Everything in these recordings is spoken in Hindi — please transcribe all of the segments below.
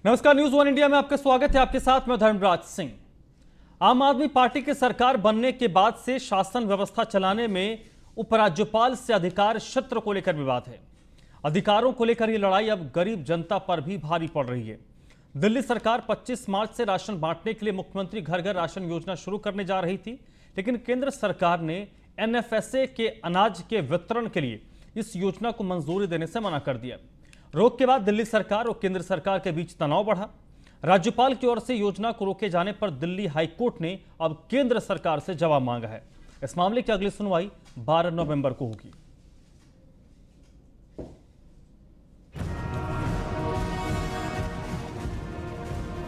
नमस्कार, न्यूज वन इंडिया में आपका स्वागत है। आपके साथ मैं धर्मराज सिंह। आम आदमी पार्टी की सरकार बनने के बाद से शासन व्यवस्था चलाने में उपराज्यपाल से अधिकार क्षेत्र को लेकर विवाद है। अधिकारों को लेकर यह लड़ाई अब गरीब जनता पर भी भारी पड़ रही है। दिल्ली सरकार 25 मार्च से राशन बांटने के लिए मुख्यमंत्री घर घर राशन योजना शुरू करने जा रही थी, लेकिन केंद्र सरकार ने एनएफएसए के अनाज के वितरण के लिए इस योजना को मंजूरी देने से मना कर दिया। रोक के बाद दिल्ली सरकार और केंद्र सरकार के बीच तनाव बढ़ा। राज्यपाल की ओर से योजना को रोके जाने पर दिल्ली हाईकोर्ट ने अब केंद्र सरकार से जवाब मांगा है। इस मामले की अगली सुनवाई 12 नवंबर को होगी।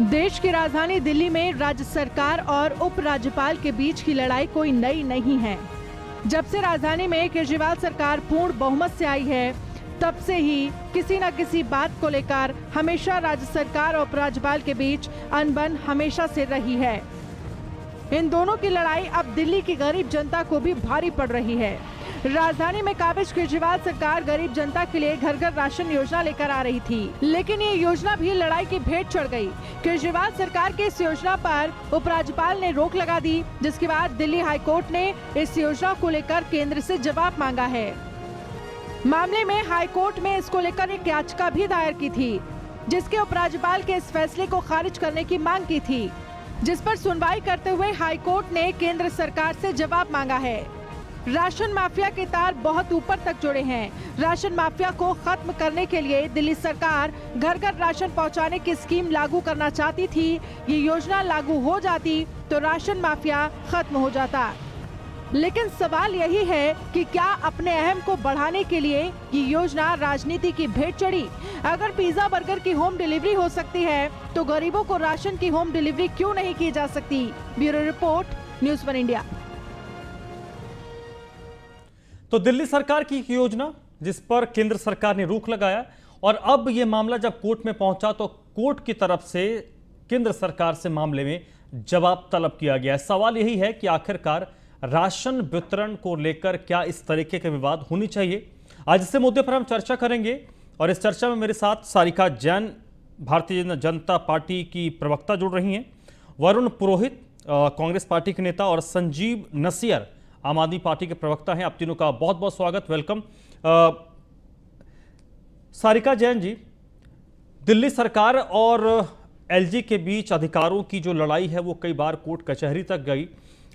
देश की राजधानी दिल्ली में राज्य सरकार और उपराज्यपाल के बीच की लड़ाई कोई नई नहीं है। जब से राजधानी में केजरीवाल सरकार पूर्ण बहुमत से आई है, तब से ही किसी न किसी बात को लेकर हमेशा राज्य सरकार और उपराज्यपाल के बीच अनबन हमेशा से रही है। इन दोनों की लड़ाई अब दिल्ली की गरीब जनता को भी भारी पड़ रही है। राजधानी में काबिज केजरीवाल सरकार गरीब जनता के लिए घर घर राशन योजना लेकर आ रही थी, लेकिन ये योजना भी लड़ाई की भेंट चढ़ गई। केजरीवाल सरकार के इस योजना पर उपराज्यपाल ने रोक लगा दी, जिसके बाद दिल्ली हाईकोर्ट ने इस योजना को लेकर केंद्र से जवाब मांगा है। मामले में हाईकोर्ट में इसको लेकर एक याचिका भी दायर की थी, जिसके उपराज्यपाल के इस फैसले को खारिज करने की मांग की थी, जिस पर सुनवाई करते हुए हाईकोर्ट ने केंद्र सरकार से जवाब मांगा है। राशन माफिया के तार बहुत ऊपर तक जुड़े हैं। राशन माफिया को खत्म करने के लिए दिल्ली सरकार घर घर राशन पहुंचाने की स्कीम लागू करना चाहती थी। ये योजना लागू हो जाती तो राशन माफिया खत्म हो जाता। लेकिन सवाल यही है कि क्या अपने अहम को बढ़ाने के लिए ये योजना राजनीति की भेंट चढ़ी? अगर पिज्जा बर्गर की होम डिलीवरी हो सकती है, तो गरीबों को राशन की होम डिलीवरी क्यों नहीं की जा सकती? Bureau report, news one India. तो दिल्ली सरकार की योजना जिस पर केंद्र सरकार ने रोक लगाया, और अब यह मामला जब कोर्ट में पहुंचा तो कोर्ट की तरफ से केंद्र सरकार से मामले में जवाब तलब किया गया। सवाल यही है कि आखिरकार राशन वितरण को लेकर क्या इस तरीके के विवाद होनी चाहिए। आज इस मुद्दे पर हम चर्चा करेंगे, और इस चर्चा में मेरे साथ सारिका जैन, भारतीय जनता पार्टी की प्रवक्ता, जुड़ रही हैं, वरुण पुरोहित, कांग्रेस पार्टी के नेता, और संजीव नसीर, आम आदमी पार्टी के प्रवक्ता हैं। आप तीनों का बहुत बहुत स्वागत, वेलकम। सारिका जैन जी, दिल्ली सरकार और एलजी के बीच अधिकारों की जो लड़ाई है वो कई बार कोर्ट कचहरी तक गई,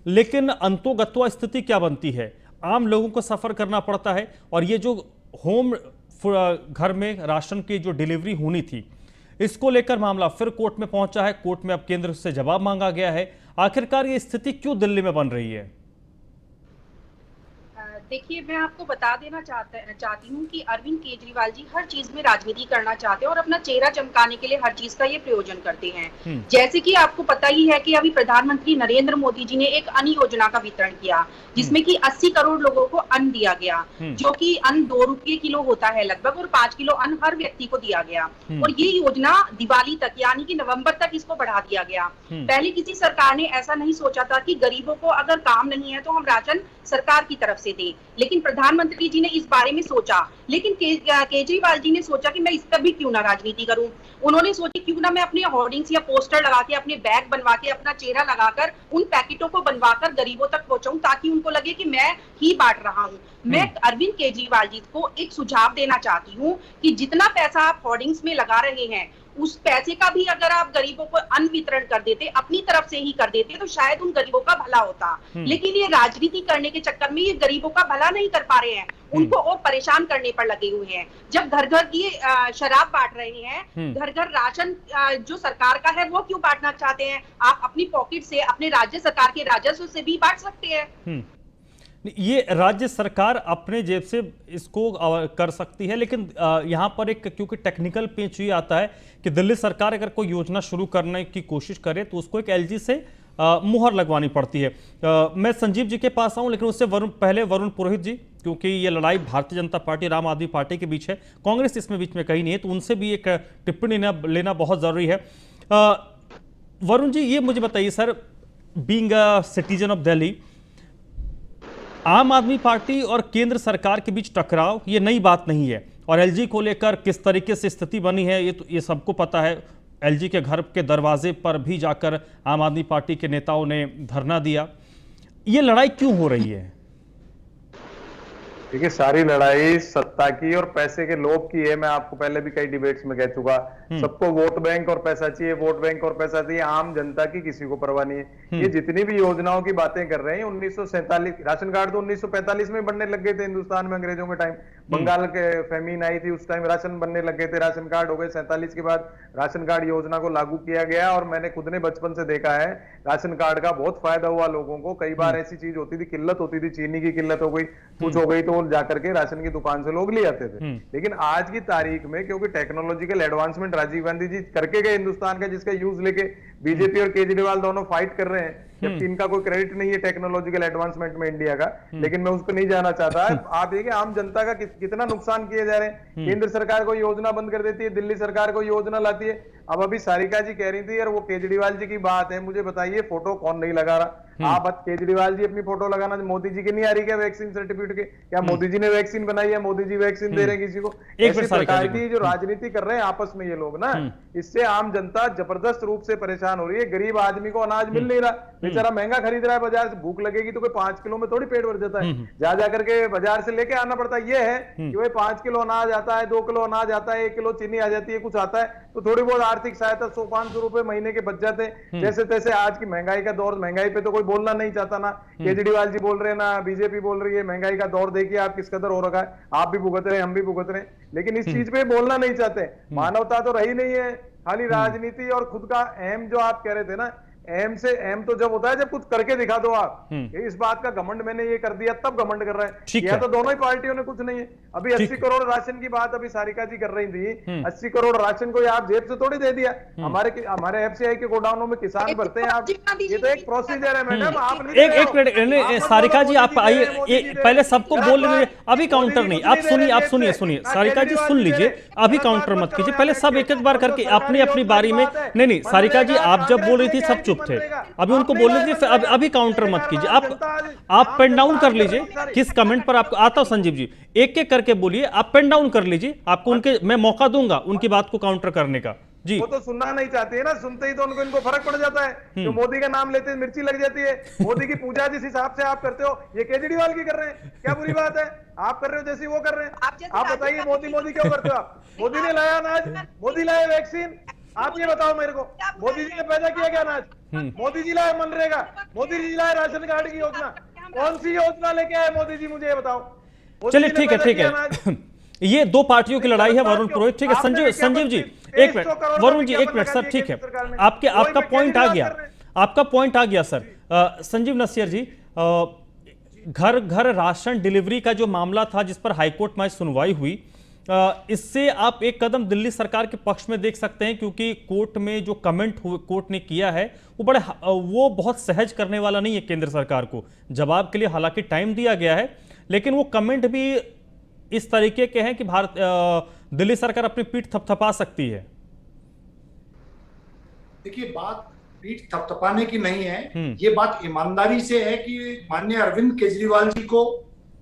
लेकिन अंतोगत्वा स्थिति क्या बनती है? आम लोगों को सफर करना पड़ता है, और ये जो होम घर में राशन की जो डिलीवरी होनी थी, इसको लेकर मामला फिर कोर्ट में पहुंचा है। कोर्ट में अब केंद्र से जवाब मांगा गया है। आखिरकार ये स्थिति क्यों दिल्ली में बन रही है? देखिए, मैं आपको बता देना चाहती हूँ कि अरविंद केजरीवाल जी हर चीज में राजनीति करना चाहते हैं और अपना चेहरा चमकाने के लिए हर चीज का ये प्रयोजन करते हैं। जैसे कि आपको पता ही है कि अभी प्रधानमंत्री नरेंद्र मोदी जी ने एक अन्न योजना का वितरण किया, जिसमें कि 80 करोड़ लोगों को अन्न दिया गया, जो कि अन्न 2 रुपये किलो होता है लगभग, और 5 किलो अन्न हर व्यक्ति को दिया गया। और ये योजना दिवाली तक, यानी कि नवंबर तक इसको बढ़ा दिया गया। पहले किसी सरकार ने ऐसा नहीं सोचा था कि गरीबों को अगर काम नहीं है तो हम राशन सरकार की तरफ से दें, लेकिन प्रधानमंत्री जी ने इस बारे में सोचा। लेकिन केजरीवाल जी ने सोचा कि मैं इस पर भी क्यों ना राजनीति करूं। उन्होंने सोचा क्यों ना मैं अपने होर्डिंग्स या पोस्टर लगा के, अपने बैग बनवा के, अपना चेहरा लगाकर उन पैकेटों को बनवाकर गरीबों तक पहुंचाऊं, ताकि उनको लगे कि मैं ही बांट रहा हूं। मैं अरविंद केजरीवाल जी को एक सुझाव देना चाहती हूँ कि जितना पैसा आप होर्डिंग्स में लगा रहे हैं, उस पैसे का भी अगर आप गरीबों को अन्न वितरण कर देते, अपनी तरफ से ही कर देते, तो शायद उन गरीबों का भला होता। लेकिन ये राजनीति करने के चक्कर में ये गरीबों का भला नहीं कर पा रहे हैं, उनको और परेशान करने पर लगे हुए हैं। जब घर घर की शराब बांट रहे हैं, घर घर राशन जो सरकार का है वो क्यों बांटना चाहते हैं? आप अपनी पॉकेट से, अपने राज्य सरकार के राजस्व से भी बांट सकते हैं। ये राज्य सरकार अपने जेब से इसको कर सकती है, लेकिन यहाँ पर एक क्योंकि टेक्निकल पेच ये आता है कि दिल्ली सरकार अगर कोई योजना शुरू करने की कोशिश करे तो उसको एक एलजी से मुहर लगवानी पड़ती है। मैं संजीव जी के पास आऊँ, लेकिन उससे पहले वरुण पुरोहित जी, क्योंकि ये लड़ाई भारतीय जनता पार्टी और आम आदमी पार्टी के बीच है, कांग्रेस इसमें बीच में कहीं नहीं है, तो उनसे भी एक टिप्पणी लेना बहुत जरूरी है। वरुण जी, ये मुझे बताइए sir, being a citizen of Delhi, आम आदमी पार्टी और केंद्र सरकार के बीच टकराव ये नई बात नहीं है, और एलजी को लेकर किस तरीके से स्थिति बनी है ये सबको पता है। एलजी के घर के दरवाजे पर भी जाकर आम आदमी पार्टी के नेताओं ने धरना दिया। ये लड़ाई क्यों हो रही है? देखिए, सारी लड़ाई सत्ता की और पैसे के लोभ की है। मैं आपको पहले भी कई डिबेट्स में कह चुका, सबको वोट बैंक और पैसा चाहिए, वोट बैंक और पैसा चाहिए। आम जनता की किसी को परवाह नहीं है। ये जितनी भी योजनाओं की बातें कर रहे हैं, 1947 राशन कार्ड तो 1945 में बनने लग गए थे हिंदुस्तान में, अंग्रेजों के टाइम। बंगाल के फेमीन आई थी, उस टाइम राशन बनने लग गए थे, राशन कार्ड हो गए। 47 के बाद राशन कार्ड योजना को लागू किया गया और मैंने खुद ने बचपन से देखा है, राशन कार्ड का बहुत फायदा हुआ लोगों को। कई बार ऐसी चीज होती थी, किल्लत होती थी, चीनी की किल्लत हो गई, कुछ हो गई, तो जाकर के राशन की दुकान से लोग ले आते थे। लेकिन आज की तारीख में क्योंकि टेक्नोलॉजिकल एडवांसमेंट राजीव गांधी जी करके गए हिंदुस्तान का, जिसका यूज लेके बीजेपी और केजरीवाल दोनों फाइट कर रहे हैं, जबकि इनका कोई क्रेडिट नहीं है टेक्नोलॉजिकल एडवांसमेंट में इंडिया का, लेकिन मैं उस पर नहीं जाना चाहता। आप देखिए आम जनता का कितना नुकसान किए जा रहे हैं। केंद्र सरकार को योजना बंद कर देती है, दिल्ली सरकार को योजना लाती है। अब अभी सारिका जी कह रही थी यार वो केजरीवाल जी की बात है, मुझे बताइए फोटो कौन नहीं लगा रहा? आप केजरीवाल जी अपनी फोटो लगाना, मोदी जी की नहीं आ रही क्या वैक्सीन सर्टिफिकेट के? क्या मोदी जी ने वैक्सीन बनाई है? मोदी जी वैक्सीन दे रहे हैं किसी को? इस प्रकार की जो राजनीति कर रहे हैं आपस में ये लोग ना, इससे आम जनता जबरदस्त रूप से परेशान हो रही है। गरीब आदमी को अनाज मिल नहीं रहा, बेचारा महंगा खरीद रहा है बाजार से। भूख लगेगी तो कोई 5 किलो में थोड़ी पेट भर जाता है, जा जाकर के बाजार से लेके आना पड़ता है। ये है कि भाई 5 किलो अनाज आता है, 2 किलो अनाज आता है, 1 किलो चीनी आ जाती है, कुछ आता है तो थोड़ी बहुत आर्थिक सहायता 100-500 रुपए महीने के बच जाते हैं। जैसे तैसे आज की महंगाई का दौर, महंगाई पे तो कोई बोलना नहीं चाहता, ना केजरीवाल जी बोल रहे हैं, ना बीजेपी बोल रही है। महंगाई का दौर देखिए आप किस कदर हो रखा है, आप भी भुगत रहे हैं, हम भी भुगत रहे हैं, लेकिन इस चीज पे बोलना नहीं चाहते। मानवता तो रही नहीं है, खाली राजनीति और खुद का अहम, जो आप कह रहे थे ना, एम से एम तो जब होता है जब कुछ करके दिखा दो आप। इस बात का घमंड मैंने ये कर दिया तब घमंड कर रहे हैं। यह तो दोनों ही पार्टियों ने कुछ नहीं है। अभी 80 करोड़ राशन की बात अभी सारिका जी कर रही थी। 80 करोड़ राशन को आप जेब से थोड़ी दे दिया। हमारे एफसीआई के गोडाउनों में किसान भरते हैं आप, ये तो एक प्रोसीजर है मैडम। आप एक मिनट सारिका जी आप आइए, पहले सबको बोल लीजिए, अभी काउंटर नहीं। आप सुनिए सारिका जी सुन लीजिए, अभी काउंटर मत कीजिए, पहले सब एक एक बार करके अपनी अपनी बारी में। नहीं सारिका जी आप जब बोल रही थी सब चुप थे, अभी उनको बोल लीजिए, फिर अभी काउंटर मत कीजिए। आप पेन डाउन कर लीजिए किस कमेंट पर आपको आता हो। संजीव जी एक एक करके बोलिए, आप पेन डाउन कर लीजिए, आपको उनके मैं मौका दूंगा उनकी बात को काउंटर करने का। जी वो तो सुनना नहीं चाहते है ना, सुनते ही तो उनको इनको फर्क पड़ जाता है। जो मोदी का नाम लेते हैं मिर्ची लग जाती है। मोदी की पूजा जिस हिसाब से आप करते हो, ये केजरीवाल की कर रहे हैं, क्या बुरी बात है? आप कर रहे हो जैसी वो कर रहे हैं। आप बताइए मोदी क्यों करते हो आप? मोदी ने लाया अनाज, मोदी लाया वैक्सीन, आप ये बताओ मेरे को, मोदी जी ने पैदा किया क्या अनाज? मोदी जी लाए मनरेगा, मोदी जी लाए राशन कार्ड की योजना, कौन सी योजना लेके आए मोदी जी, मुझे ये बताओ। चलिए ठीक है ये दो पार्टियों की लड़ाई है। वरुण पुरोहित ठीक है, संजीव जी एक मिनट, वरुण जी एक मिनट सर, ठीक है आपका पॉइंट आ गया, आपका पॉइंट आ गया सर। संजीव नस्यर जी, घर घर राशन डिलीवरी का जो मामला था जिस पर हाईकोर्ट में सुनवाई हुई, इससे आप एक कदम दिल्ली सरकार के पक्ष में देख सकते हैं, क्योंकि कोर्ट में जो कमेंट कोर्ट ने किया है वो बहुत सहज करने वाला नहीं है केंद्र सरकार को। जवाब के लिए हालांकि टाइम दिया गया है, लेकिन वो कमेंट भी इस तरीके के हैं कि दिल्ली सरकार अपनी पीठ थपथपा सकती है। देखिए बात पीठ थपथपाने की नहीं है, ये बात ईमानदारी से है कि माननीय अरविंद केजरीवाल जी को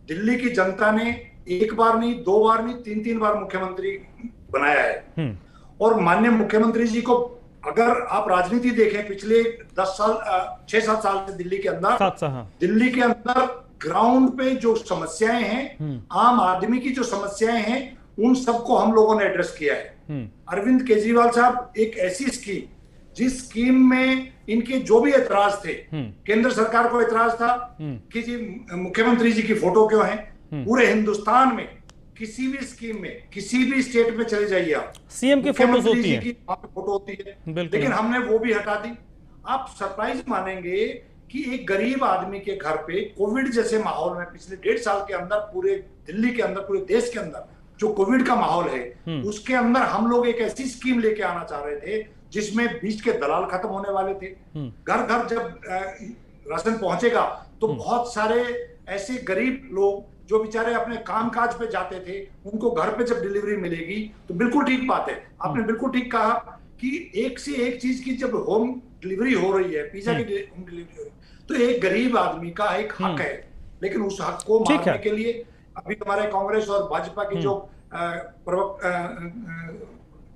दिल्ली की जनता ने एक बार नहीं, 2 बार नहीं, 3 बार मुख्यमंत्री बनाया है। और माननीय मुख्यमंत्री जी को अगर आप राजनीति देखें पिछले 6-7 साल से दिल्ली के अंदर, दिल्ली के अंदर ग्राउंड पे जो समस्याएं हैं, आम आदमी की जो समस्याएं हैं, उन सबको हम लोगों ने एड्रेस किया है। अरविंद केजरीवाल साहब एक ऐसी स्कीम, जिस स्कीम में इनके जो भी एतराज थे, केंद्र सरकार को एतराज था कि जी मुख्यमंत्री जी की फोटो क्यों है। पूरे हिंदुस्तान में किसी भी स्कीम में, किसी भी स्टेट में चले जाइए आप, सीएम की फोटोज होती है, फोटो होती है, लेकिन हमने वो भी हटा दी। आप सरप्राइज मानेंगे कि एक गरीब आदमी के घर पे कोविड जैसे माहौल में पिछले 1.5 साल के अंदर पूरे दिल्ली के अंदर, पूरे देश के अंदर जो कोविड का माहौल है, उसके अंदर हम लोग एक ऐसी स्कीम लेके आना चाह रहे थे जिसमें बीच के दलाल खत्म होने वाले थे। घर घर जब राशन पहुंचेगा तो बहुत सारे ऐसे गरीब लोग जो बेचारे अपने कामकाज पे जाते थे, उनको घर पे जब डिलीवरी मिलेगी तो बिल्कुल ठीक बात है, आपने बिल्कुल ठीक कहा कि एक से एक चीज की जब होम डिलीवरी हो रही है, पिज्जा की होम डिलीवरी हो रही है, तो एक गरीब आदमी का एक हक है। लेकिन उस हक को मारने के लिए अभी हमारे कांग्रेस और भाजपा की जो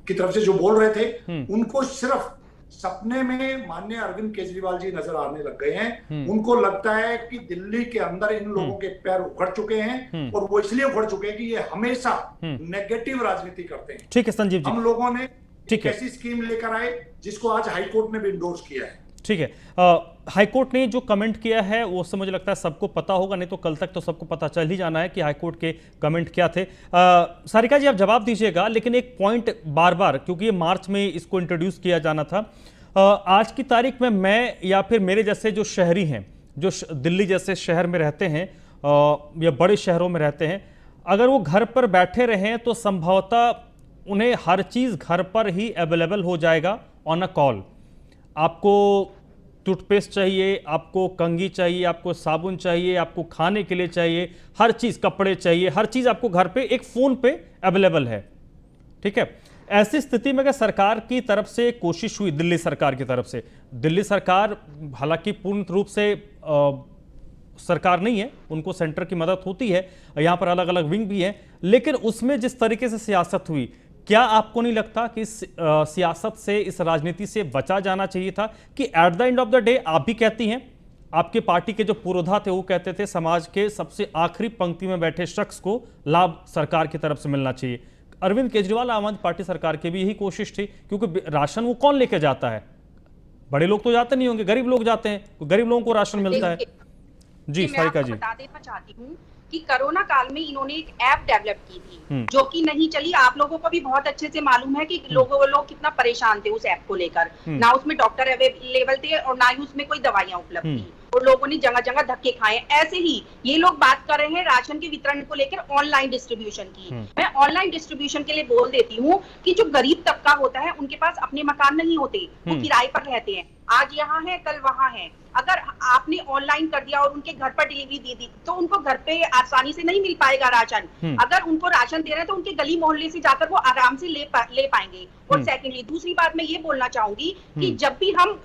की तरफ से जो बोल रहे थे, उनको सिर्फ सपने में माननीय अरविंद केजरीवाल जी नजर आने लग गए हैं। उनको लगता है कि दिल्ली के अंदर इन लोगों के पैर उखड़ चुके हैं, और वो इसलिए उखड़ चुके हैं कि ये हमेशा नेगेटिव राजनीति करते हैं। ठीक है संजीव जी, हम लोगों ने ठीक है, ऐसी स्कीम लेकर आए जिसको आज हाईकोर्ट ने भी इंडोर्स किया है। ठीक है। हाईकोर्ट ने जो कमेंट किया है वो उससे मुझे लगता है सबको पता होगा, नहीं तो कल तक तो सबको पता चल ही जाना है कि हाईकोर्ट के कमेंट क्या थे। सारिका जी आप जवाब दीजिएगा, लेकिन एक पॉइंट बार बार, क्योंकि ये मार्च में इसको इंट्रोड्यूस किया जाना था, आज की तारीख में मैं या फिर मेरे जैसे जो शहरी हैं, जो दिल्ली जैसे शहर में रहते हैं या बड़े शहरों में रहते हैं, अगर वो घर पर बैठे रहें तो संभवतः उन्हें हर चीज़ घर पर ही अवेलेबल हो जाएगा ऑन अ कॉल। आपको टूथपेस्ट चाहिए, आपको कंघी चाहिए, आपको साबुन चाहिए, आपको खाने के लिए चाहिए, हर चीज़, कपड़े चाहिए, हर चीज़ आपको घर पे एक फ़ोन पे अवेलेबल है। ठीक है, ऐसी स्थिति में अगर सरकार की तरफ से कोशिश हुई, दिल्ली सरकार की तरफ से, दिल्ली सरकार हालांकि पूर्ण रूप से सरकार नहीं है, उनको सेंटर की मदद होती है, यहाँ पर अलग अलग विंग भी हैं, लेकिन उसमें जिस तरीके से सियासत हुई, क्या आपको नहीं लगता कि इस सियासत से, इस राजनीति से बचा जाना चाहिए था? कि eight the end of the day आप भी कहती हैं, आपके पार्टी के जो पुरोधा थे वो कहते थे समाज के सबसे आखिरी पंक्ति में बैठे शख्स को लाभ सरकार की तरफ से मिलना चाहिए। अरविंद केजरीवाल आम आदमी पार्टी सरकार की भी यही कोशिश थी, क्योंकि राशन वो कौन लेके जाता है? बड़े लोग तो जाते नहीं होंगे, गरीब लोग जाते हैं, गरीब लोगों को राशन मिलता है। जी सारिका जी, बता देना चाहती हूँ कि कोरोना काल में इन्होंने एक ऐप डेवलप की थी जो कि नहीं चली। आप लोगों को भी बहुत अच्छे से मालूम है कि लोग कितना परेशान थे उस ऐप को लेकर। ना उसमें डॉक्टर अवेलेबल थे और ना ही उसमें कोई दवाइयां उपलब्ध थी, और लोगों ने जगह जगह धक्के खाए। ऐसे ही ये लोग बात कर रहे हैं राशन के वितरण को लेकर ऑनलाइन डिस्ट्रीब्यूशन की। मैं ऑनलाइन डिस्ट्रीब्यूशन के लिए बोल देती हूँ कि जो गरीब तबका होता है उनके पास अपने मकान नहीं होते, वो किराए पर रहते हैं, आज यहाँ है कल वहाँ है। अगर आपने ऑनलाइन कर दिया और उनके घर पर डिलीवरी दे दी तो उनको घर पे आसानी से नहीं मिल पाएगा राशन। अगर उनको राशन दे रहे हैं तो उनके गली मोहल्ले से जाकर वो आराम से ले पाएंगे। और सेकेंडली दूसरी बात मैं ये बोलना चाहूंगी कि जब भी हम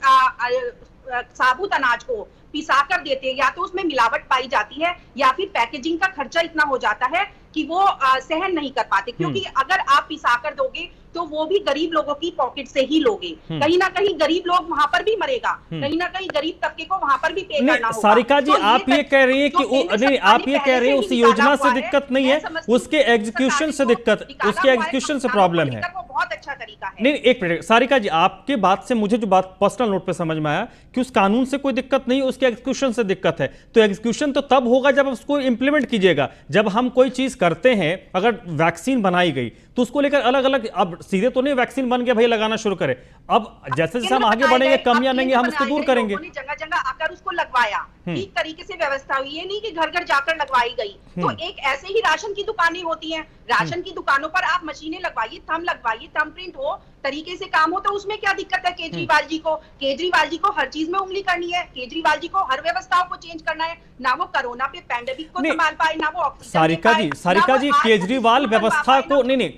साबुत अनाज को पिसा कर देते हैं, या तो उसमें मिलावट पाई जाती है या फिर पैकेजिंग का खर्चा इतना हो जाता है कि वो सहन नहीं कर पाते। क्योंकि अगर आप पिसा कर दोगे तो वो भी गरीब लोगों की पॉकेट से ही लोगे, कहीं ना कहीं गरीब लोग वहां पर भी मरेगा, कहीं ना कहीं गरीब तबके को वहां पर भी पे करना होगा। सारिका जी, आप ये कह रही हैं कि नहीं, आप ये कह रही हैं उस योजना से दिक्कत नहीं है, उसके एग्जीक्यूशन से दिक्कत, उसके एग्जीक्यूशन से प्रॉब्लम है। वो बहुत अच्छा तरीका है। नहीं, एक मिनट सारिका जी, आपके बात से मुझे जो बात पर्सनल नोट पे समझ में आया कि उस कानून से कोई दिक्कत नहीं, उसके एग्जीक्यूशन से दिक्कत है। तो एग्जीक्यूशन तो तब होगा जब उसको इंप्लीमेंट कीजिएगा। जब हम कोई चीज करते हैं, अगर वैक्सीन बनाई गई तो उसको लेकर अलग अलग, अब सीधे तो नहीं वैक्सीन बन गया भाई लगाना शुरू करें, अब जैसे जैसे हम आगे बढ़ेंगे, कमियां आएंगे, हम उसको दूर करेंगे। जगह जगह आकर उसको लगवाया, ठीक तरीके से व्यवस्था हुई, ये नहीं कि घर घर जाकर लगवाई गई। तो एक ऐसे ही राशन की दुकानें होती हैं, राशन की दुकानों पर आप मशीनें लगवाइए, थंब प्रिंट हो, तरीके से काम हो, तो उसमें क्या दिक्कत है केजरीवाल जी को? केजरीवाल जी को हर चीज में उंगली करनी है, केजरीवाल जी को हर व्यवस्थाओं को चेंज करना है। ना वो कोरोना पे पैंडेमिक को संभाल पाए, ना वो ऑक्सीजन। सारिका जी केजरीवाल व्यवस्था को नहीं,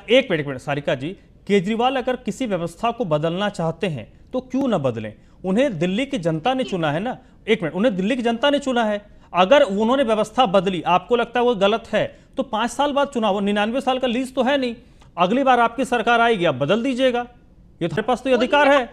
एक मिनट सारिका जी, केजरीवाल अगर किसी व्यवस्था को बदलना चाहते हैं तो क्यों ना बदलें? उन्हें दिल्ली की जनता ने चुना है ना। एक मिनट, उन्हें दिल्ली की जनता ने चुना है। अगर उन्होंने व्यवस्था बदली, आपको लगता है वो गलत है, तो 5 साल बाद चुनाव, 99 साल का लीज तो है नहीं, अगली बार आपकी सरकार आएगी, आप बदल दीजिएगा, ये तुम्हारे पास तो अधिकार है।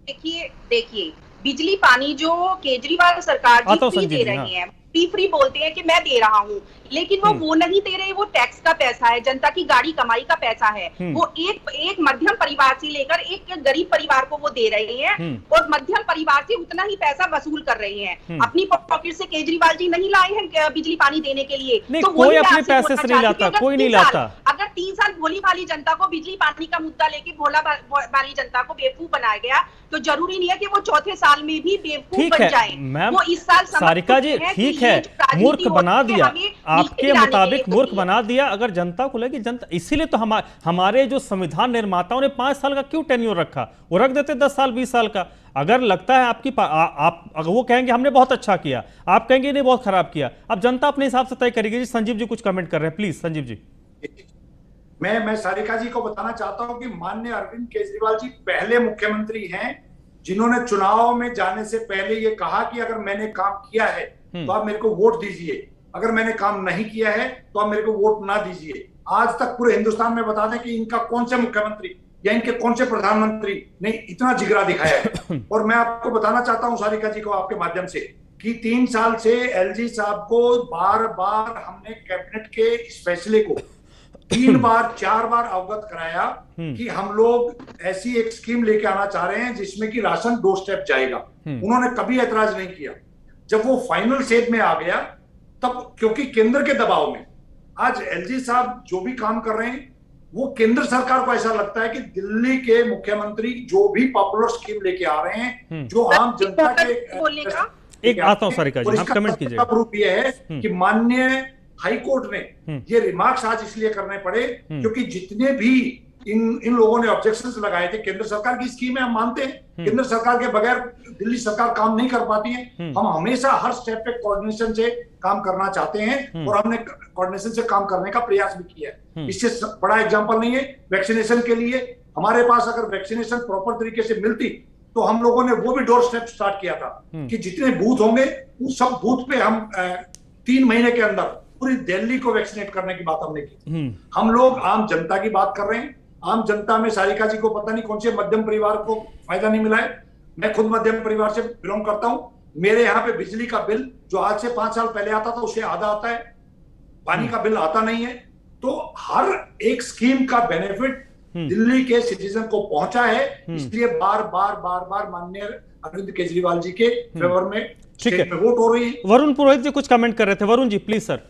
देखिए बिजली पानी जो केजरीवाल सरकार जी दे रही है, फ्री बोलते हैं कि मैं दे रहा हूँ, लेकिन वो नहीं दे रहे, वो टैक्स का पैसा है, जनता की गाड़ी कमाई का पैसा है। वो एक मध्यम परिवार से लेकर एक गरीब परिवार को वो दे रहे हैं, और मध्यम परिवार से उतना ही पैसा वसूल कर रहे हैं। अपनी पॉकेट से केजरीवाल जी नहीं लाए हैं बिजली पानी देने के लिए, तो कोई अपने पैसे से नहीं लाता, कोई नहीं लाता। अगर 3 साल भोली भाली जनता को बिजली पानी का मुद्दा लेके भोला भाली जनता को बेवकूफ बनाया गया, तो जरूरी नहीं है कि वो चौथे साल में भी बेवकूफ बन जाए। वो इस साल सारिका जी ठीक है, मूर्ख बना दिया, आपके मुताबिक मूर्ख बना दिया। अगर जनता को लगे, जनता, इसीलिए तो हमारे जो संविधान निर्माताओं ने 5 साल का क्यों टेन्योर रखा, वो रख देते 10 साल 20 साल का। अगर लगता है आपकी आप अगर वो कहेंगे हमने बहुत अच्छा किया, आप कहेंगे नहीं बहुत खराब किया, अब जनता अपने हिसाब से तय करेगी। जी संजीव जी कुछ कमेंट कर रहे हैं, प्लीज संजीव जी। मैं सारिका जी को बताना चाहता हूं कि माननीय अरविंद केजरीवाल जी पहले मुख्यमंत्री हैं जिन्होंने चुनाव में जाने से पहले ये कहा कि अगर मैंने काम किया है तो आप मेरे को वोट दीजिए, अगर मैंने काम नहीं किया है तो आप मेरे को वोट ना दीजिए। आज तक पूरे हिंदुस्तान में बता दें कि इनका कौन से मुख्यमंत्री या इनके कौन से प्रधानमंत्री ने इतना जिगरा दिखाया है। और मैं आपको बताना चाहता हूं सारिका जी को आपके माध्यम से कि 3 साल से एलजी साहब को बार बार हमने कैबिनेट के इस फैसले को 3 बार 4 बार अवगत कराया कि हम लोग ऐसी एक स्कीम लेके आना चाह रहे हैं जिसमें कि राशन 2 स्टेप जाएगा। उन्होंने कभी ऐतराज नहीं किया। जब वो फाइनल स्टेज में आ गया तब क्योंकि केंद्र के दबाव में आज एलजी साहब जो भी काम कर रहे हैं वो केंद्र सरकार को ऐसा लगता है कि दिल्ली के मुख्यमंत्री जो भी पॉपुलर स्कीम लेके आ रहे हैं जो आम जनता के एक आता हूं सारिका जी, आप कमेंट कीजिए। प्रूफ ये है कि माननीय हाई कोर्ट ने ये रिमार्क्स आज इसलिए करने पड़े क्योंकि जितने भी इन लोगों ने ऑब्जेक्शंस लगाए थे, केंद्र सरकार की स्कीम है, हम मानते हैं केंद्र सरकार के बगैर दिल्ली सरकार काम नहीं कर पाती है। हम हमेशा हर स्टेप पे कोऑर्डिनेशन से काम करना चाहते हैं और हमने कोऑर्डिनेशन से काम करने का प्रयास भी किया है। इससे बड़ा एग्जांपल नहीं है वैक्सीनेशन के लिए। हमारे पास अगर वैक्सीनेशन प्रॉपर तरीके से मिलती तो हम लोगों ने वो भी डोर स्टेप स्टार्ट किया था कि जितने बूथ होंगे उन सब बूथ पे हम 3 महीने के अंदर पूरी दिल्ली को वैक्सीनेट करने की बात हमने की। हम लोग आम जनता की बात कर रहे हैं। आम जनता में सारिका जी को पता नहीं कौन से मध्यम परिवार को फायदा नहीं मिला है। मैं खुद मध्यम परिवार से बिलोंग करता हूं। मेरे यहाँ पे बिजली का बिल जो आज से 5 साल पहले आता था उससे आधा आता है, पानी का बिल आता नहीं है। तो हर एक स्कीम का बेनिफिट दिल्ली के सिटीजन को पहुंचा है। इसलिए बार बार माननीय अरविंद केजरीवाल जी के फेवर में स्टेट में वोट हो रही है। वरुण पुरोहित जी कुछ कमेंट कर रहे थे। Varun ji please sir.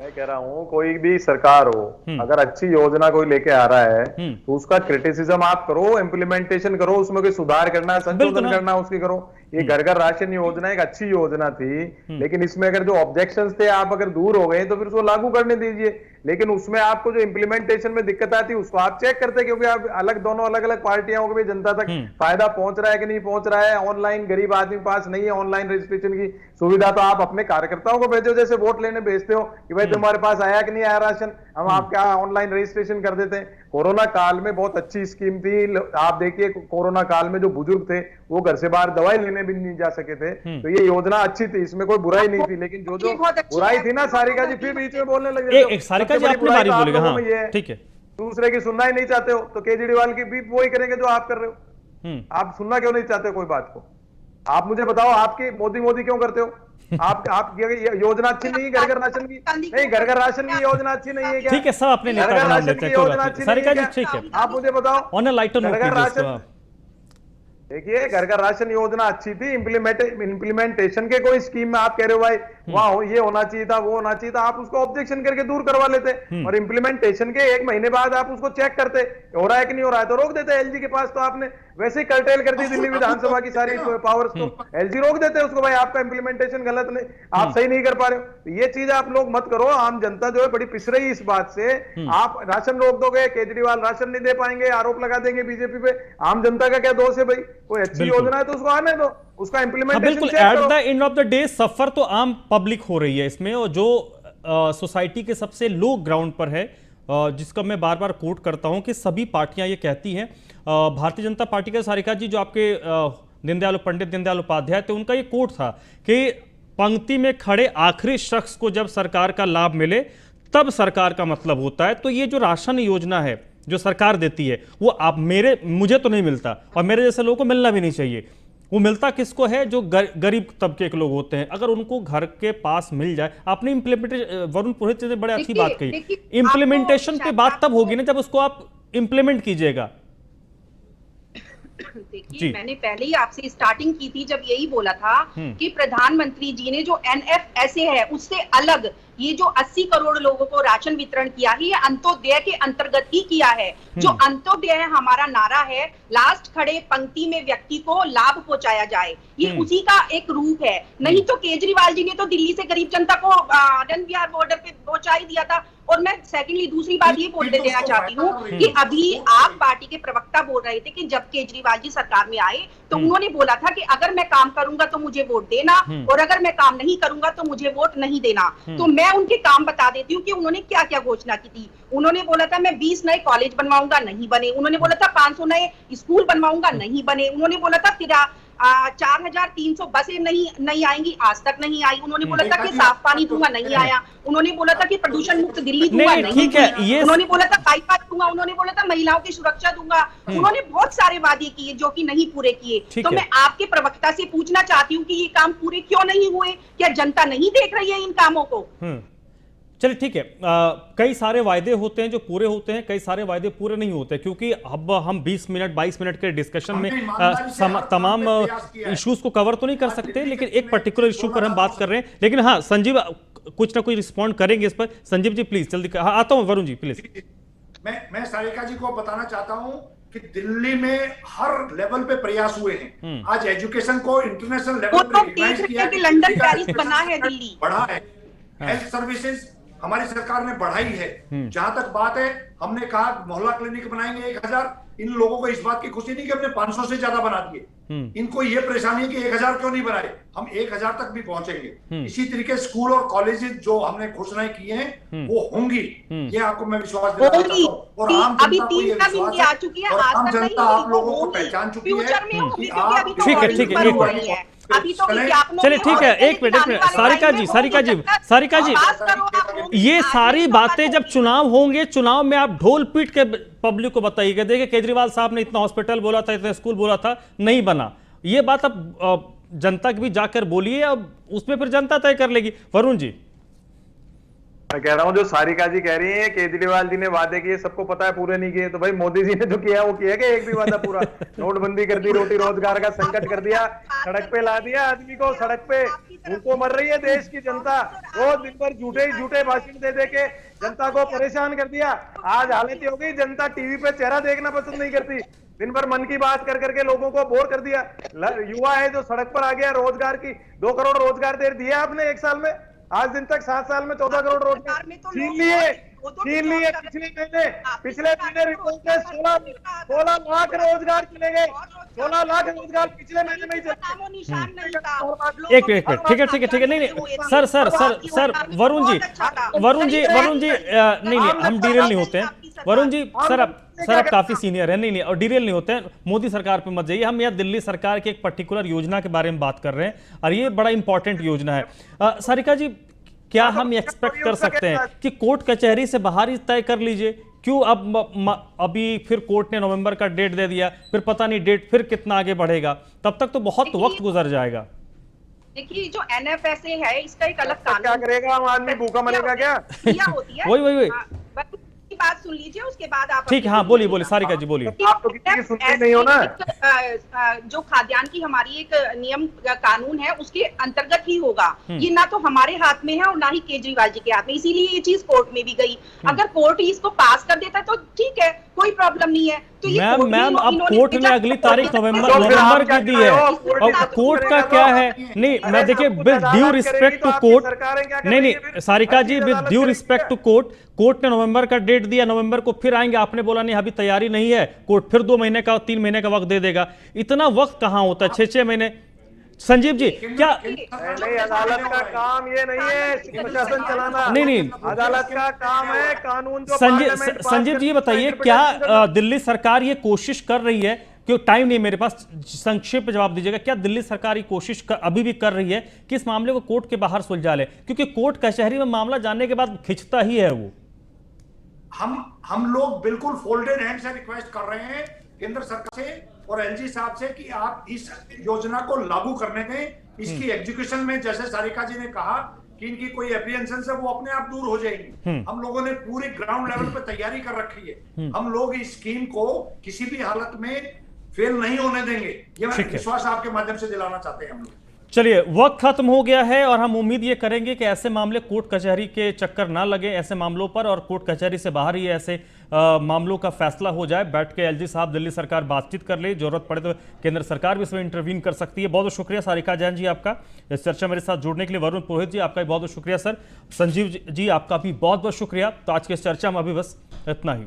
मैं कह रहा हूँ कोई भी सरकार हो अगर अच्छी योजना कोई लेके आ रहा है तो उसका क्रिटिसिज्म आप करो, इम्प्लीमेंटेशन करो, उसमें कोई सुधार करना है, संशोधन करना है उसकी करो। ये घर घर राशन योजना एक अच्छी योजना थी, लेकिन इसमें अगर जो ऑब्जेक्शंस थे आप अगर दूर हो गए तो फिर उसको लागू करने दीजिए। लेकिन उसमें आपको जो इम्प्लीमेंटेशन में दिक्कत आती है उसको आप चेक करते, क्योंकि आप दोनों अलग अलग पार्टियां हो गई, जनता तक फायदा पहुंच रहा है कि नहीं पहुंच रहा है। ऑनलाइन गरीब आदमी के पास नहीं है ऑनलाइन रजिस्ट्रेशन की सुविधा, तो आप अपने कार्यकर्ताओं को भेजो, जैसे वोट लेने भेजते हो कि भाई तुम्हारे पास आया कि नहीं आया राशन, हम आपके ऑनलाइन रजिस्ट्रेशन कर देते हैं। कोरोना काल में बहुत अच्छी स्कीम थी। आप देखिए कोरोना काल में जो बुजुर्ग थे वो घर से बाहर दवाई लेने भी नहीं जा सके थे, तो ये योजना अच्छी थी, इसमें कोई बुराई नहीं थी। लेकिन जो बुराई थी ना सारिका जी फिर बीच में बोलने लगे। सारिका जी आपने बारी बोलेगा, हाँ ठीक है। दूसरे की सुनना ही नहीं चाहते हो तो केजरीवाल की भी वही करेंगे जो आप कर रहे हो। आप सुनना क्यों नहीं चाहते कोई बात को? आप मुझे बताओ, आपकी मोदी क्यों करते हो? आप योजना अच्छी नहीं है घर घर राशन की? नहीं, घर घर राशन की योजना अच्छी नहीं है क्या? ठीक है, सब अपने नेता का नाम लेते हैं। सारिका जी ठीक है, आप मुझे बताओ। ऑन अ लाइटर नोट देखिए घर घर राशन योजना अच्छी थी, इम्प्लीमेंटेशन के कोई स्कीम में आप कह रहे हो भाई वहां ये होना चाहिए था, वो होना चाहिए था, आप उसको ऑब्जेक्शन करके दूर करवा लेते और इम्प्लीमेंटेशन के 1 महीने बाद आप उसको चेक करते हो रहा है कि नहीं हो रहा है, तो रोक देते। एलजी के पास तो आपने वैसे ही कर्टेल कर दी दिल्ली विधानसभा की सारी पावर्स को, एलजी रोक देते उसको, भाई आपका इम्प्लीमेंटेशन गलत नहीं, आप सही नहीं कर पा रहे हो। तो ये चीज आप लोग मत करो। आम जनता जो है बड़ी पिस रही इस बात से। आप राशन रोक दोगे, केजरीवाल राशन नहीं दे पाएंगे, आरोप लगा देंगे बीजेपी पे। आम जनता का क्या दोष है भाई? कोई अच्छी योजना है तो उसको आने दो, उसका इम्प्लीमेंटेशन बिल्कुल। At the end of the day suffer तो आम पब्लिक हो रही है इसमें, और जो सोसाइटी के सबसे लो ग्राउंड पर है, जिसका मैं बार बार कोट करता हूं कि सभी पार्टियां ये कहती हैं, भारतीय जनता पार्टी का सारिका जी जो आपके पंडित दीनदयाल उपाध्याय थे, उनका ये कोट था कि पंक्ति में खड़े आखिरी शख्स को जब सरकार का लाभ मिले तब सरकार का मतलब होता है। तो ये जो राशन योजना है जो सरकार देती है वो मुझे तो नहीं मिलता, और मेरे जैसे लोगों को मिलना भी नहीं चाहिए। वो मिलता किसको है? जो गरीब तबके के लोग होते हैं। अगर उनको घर के पास मिल जाए, आपने वरुण पुरोहित ने बड़े अच्छी बात कही, इम्प्लीमेंटेशन की बात तब होगी ना जब उसको आप इम्प्लीमेंट कीजिएगा। देखिए मैंने पहले ही आपसे स्टार्टिंग की थी जब यही बोला था कि प्रधानमंत्री जी ने जो NFSA है उससे अलग ये जो 80 करोड़ लोगों को राशन वितरण किया है, ये अंत्योदय के अंतर्गत ही किया है। जो अंत्योदय है हमारा नारा है, लास्ट खड़े पंक्ति में व्यक्ति को लाभ पहुंचाया जाए, ये उसी का एक रूप है। नहीं तो केजरीवाल जी ने तो दिल्ली से गरीब जनता को आनंद विहार बॉर्डर पे पहुंचा ही दिया था। और मैं सेकेंडली दूसरी बात ये बोल देना चाहती हूँ कि अभी आप पार्टी के प्रवक्ता बोल रहे थे कि जब केजरीवाल जी सरकार में आए तो उन्होंने बोला था कि अगर मैं काम करूंगा तो मुझे वोट देना, और अगर मैं काम नहीं करूंगा तो मुझे वोट नहीं देना। तो मैं उनके काम बता देती हूँ कि उन्होंने क्या क्या घोषणा की थी। उन्होंने बोला था मैं 20 नए कॉलेज बनवाऊंगा, नहीं बने। उन्होंने बोला था 500 नए स्कूल बनवाऊंगा, नहीं बने। उन्होंने बोला था 4300 बसें नहीं आएंगी, आज तक नहीं आई। उन्होंने बोला था कि साफ पानी दूंगा, नहीं आया। उन्होंने बोला था कि प्रदूषण मुक्त दिल्ली दूंगा, नहीं ठीक है। ये उन्होंने बोला था बाईपास दूंगा, उन्होंने बोला था महिलाओं की सुरक्षा दूंगा। उन्होंने बहुत सारे वादे किए जो कि नहीं पूरे किए। तो मैं आपके प्रवक्ता से पूछना चाहती हूँ कि ये काम पूरे क्यों नहीं हुए? क्या जनता नहीं देख रही है इन कामों को? चलिए ठीक है। कई सारे वायदे होते हैं जो पूरे होते हैं, कई सारे वायदे पूरे नहीं होते, क्योंकि अब हम 20 मिनट 22 मिनट के डिस्कशन में तमाम इश्यूज को कवर तो नहीं कर सकते, लेकिन एक पर्टिकुलर इशू पर हम बात कर रहे हैं। लेकिन हाँ संजीव कुछ ना कुछ रिस्पॉन्ड करेंगे इस पर। संजीव जी प्लीज जल्दी। हाँ आता हूँ वरुण जी प्लीज। मैं सारिका जी को बताना चाहता हूं कि दिल्ली में हर लेवल पे प्रयास हुए हैं। आज एजुकेशन को इंटरनेशनल लेवल पे रिकॉग्नाइज किया है, लंदन पेरिस बना है, दिल्ली बढ़ा है। हेल्थ सर्विसेज हमारी सरकार ने बढ़ाई है। जहां तक बात है, हमने कहा मोहल्ला क्लिनिक बनाएंगे 1000। इन लोगों को इस बात की खुशी नहीं कि हमने 500 से ज्यादा बना दिए। इनको ये परेशानी है कि 1000 क्यों नहीं बनाए। हम 1000 तक भी पहुंचेंगे। इसी तरीके स्कूल और कॉलेजेस जो हमने घोषणाएं की हैं वो होंगी, ये आपको मैं विश्वास दिलाना चाहता हूं। और आम जनता को ये विश्वास है, और आम जनता आप लोगों को पहचान चुकी है कि आप ठीक है अभी तो चलिए ठीक है। एक मिनट सारिका जी ये सारी बातें जब चुनाव होंगे, चुनाव में आप ढोल पीट के पब्लिक को बताइएगा, देखिए केजरीवाल साहब ने इतना हॉस्पिटल बोला था, इतना स्कूल बोला था, नहीं बना। ये बात अब जनता की भी जाकर बोलिए, अब उसमें फिर जनता तय कर लेगी। वरुण जी मैं कह रहा हूं जो सारिका जी कह रही है केजरीवाल जी ने वादे किए, सबको पता है पूरे नहीं किए। तो भाई मोदी जी ने जो किया वो किया कि एक भी वादा पूरा? नोटबंदी कर दी, रोटी रोजगार का संकट कर दिया, सड़क पे ला दिया आदमी को। सड़क पे भूखों मर रही है देश की जनता। वो दिन भर झूठे भाषण दे के जनता को परेशान कर दिया। आज हालत हो गई, जनता टीवी पे चेहरा देखना पसंद नहीं करती। दिन भर मन की बात कर करके लोगों को बोर कर दिया। युवा है जो सड़क पर आ गया, रोजगार की 2 करोड़ रोजगार दे दिए आपने 1 साल में। आज दिन तक 7 साल में 14 करोड़ रोजगार छीन लिए। पिछले महीने रिपोर्ट है 16 लाख रोजगार चले गए। 16 लाख रोजगार पिछले महीने में ही चले। एक मिनट ठीक है। नहीं सर वरुण जी नहीं हम डीरेल नहीं होते हैं। वरुण जी सर आप काफी सीनियर हैं। नहीं और डीरेल नहीं होते हैं। मोदी सरकार पे मत जाइए। हम यहाँ दिल्ली सरकार की एक पर्टिकुलर योजना के बारे में बात कर रहे हैं और ये बड़ा इंपॉर्टेंट योजना है। सारिका जी क्या हम एक्सपेक्ट कर सकते हैं कि कोर्ट कचहरी से बाहर ही तय कर लीजिए? क्यों अब अभी फिर कोर्ट ने नवंबर का डेट दे दिया, फिर पता नहीं डेट फिर कितना आगे बढ़ेगा, तब तक तो बहुत वक्त गुजर जाएगा। देखिए जो NFSA है इसका एक अलग कानून क्या करेगा? आम आदमी भूखा मरेगा क्या? होती है वही बात सुन लीजिए, उसके बाद आप ठीक है। हाँ बोलिए सारिका जी बोलिए। आप तो किसी की सुनते नहीं हो ना। जो खाद्यान्न की हमारी एक नियम कानून है उसके अंतर्गत ही होगा। ये ना तो हमारे हाथ में है और ना ही केजरीवाल जी के हाथ में, इसीलिए ये चीज कोर्ट में भी गई। अगर कोर्ट इसको पास कर देता तो ठीक है, कोई प्रॉब्लम नहीं है। तो ये मैम अब कोर्ट ने अगली तारीख नवंबर की दी है और कोर्ट का क्या है? नहीं मैं देखिए with due respect to court, नहीं Sarika ji with due respect to court ने नवंबर का डेट दिया, नवंबर को फिर आएंगे। आपने बोला नहीं अभी तैयारी नहीं है, कोर्ट फिर 2 महीने का 3 महीने का वक्त दे देगा। इतना वक्त कहां होता है? 6 महीने। संजीव जी क्या नहीं, अदालत का काम ये नहीं है प्रशासन चलाना। नहीं अदालत का काम है कानून जो संजीव जी बताइए क्या दिल्ली सरकार ये कोशिश कर रही है, क्यों टाइम नहीं मेरे पास, संक्षिप्त जवाब दीजिएगा, क्या दिल्ली सरकार ये कोशिश अभी भी कर रही है कि इस मामले को कोर्ट के बाहर सुलझा ले? क्योंकि कोर्ट कचहरी में मामला जानने के बाद खिंचता ही है वो। हम लोग बिल्कुल फोल्डेड हैंड से रिक्वेस्ट कर रहे हैं केंद्र सरकार से और एलजी साहब से कि आप इस योजना को लागू करने दें। इसकी एग्जीक्यूशन में जैसे सारिका जी ने कहा कि इनकी कोई एप्रीहेंशन है वो अपने आप दूर हो जाएगी। हम लोगों ने पूरी ग्राउंड लेवल पे तैयारी कर रखी है। हम लोग इस स्कीम को किसी भी हालत में फेल नहीं होने देंगे, ये मैं विश्वास आपके माध्यम से दिलाना चाहते हैं हम लोग। चलिए वक्त खत्म हो गया है और हम उम्मीद ये करेंगे कि ऐसे मामले कोर्ट कचहरी के चक्कर ना लगे ऐसे मामलों पर, और कोर्ट कचहरी से बाहर ही ऐसे मामलों का फैसला हो जाए। बैठ के एलजी साहब दिल्ली सरकार बातचीत कर ले, जरूरत पड़े तो केंद्र सरकार भी इसमें इंटरवीन कर सकती है। बहुत बहुत शुक्रिया सारिका जैन जी आपका इस चर्चा मेरे साथ जुड़ने के लिए। वरुण पुरोहित जी आपका भी बहुत बहुत शुक्रिया। सर संजीव जी आपका भी बहुत बहुत शुक्रिया। तो आज की इस चर्चा में अभी बस इतना ही।